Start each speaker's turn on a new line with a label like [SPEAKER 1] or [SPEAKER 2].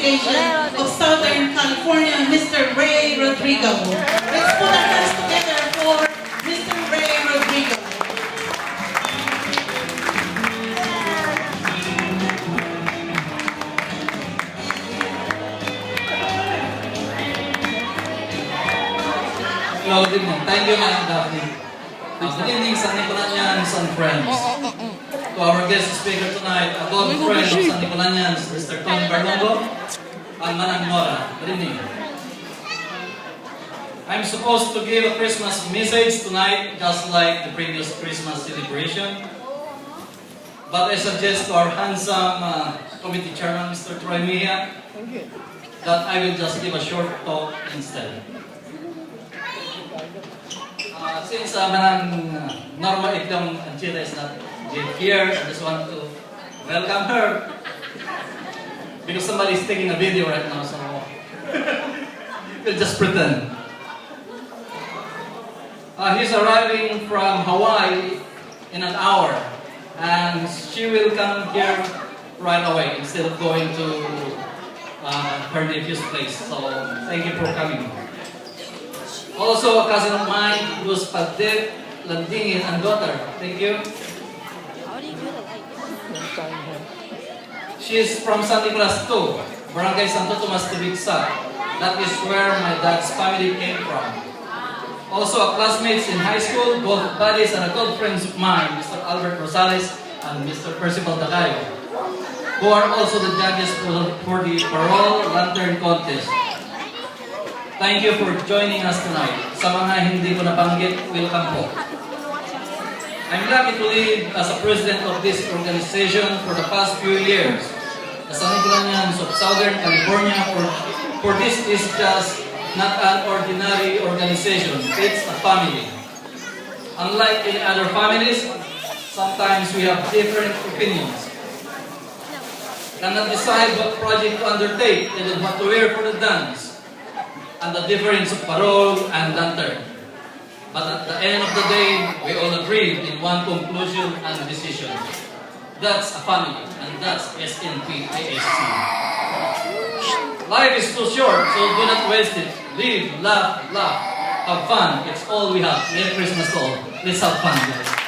[SPEAKER 1] Organization of Southern California, Mr. Ray Rodrigo. Let's put our hands together for Mr. Ray Rodrigo.
[SPEAKER 2] Hello, good evening. Thank you, Madam Daphne. Good evening, San Nicolanians and friends. To our guest speaker tonight, a good friend of San Nicolanians, Mr. Tony Barlongo, and Manang Nora. Good evening. I'm supposed to give a Christmas message tonight, just like the previous Christmas celebration. But I suggest to our handsome committee chairman, Mr. Troy Mejia, that I will just give a short talk instead. Since Manang Norma Itlong Anchita is not yet here, I just want to welcome her because somebody is taking a video right now, so we'll just pretend. He's arriving from Hawaii in an hour, and she will come here right away instead of going to her nephew's place. So thank you for coming. Also, a cousin of mine, Luz Padit, Landingin, and daughter. Thank you. She is from San Nicolas too, Barangay Santo Tomas Tibigsa. That is where my dad's family came from. Also, classmates in high school, both buddies and good friends of mine, Mr. Albert Rosales and Mr. Percival Tagayo, who are also the judges for the Parole Lantern Contest. Thank you for joining us tonight. Sa mga hindi ko nabanggit, welcome po. I'm lucky to live as a president of this organization for the past few years. The San Nicolanians of Southern California, for this is just not an ordinary organization. It's a family. Unlike in other families, sometimes we have different opinions. Cannot decide what project to undertake and what to wear for the dance, and the difference of parole and lantern. But at the end of the day, we all agreed in one conclusion and decision. That's a family, and that's SNPASC. Life is too short, so do not waste it. Live, laugh, have fun. It's all we have. Merry Christmas to all. Let's have fun, guys.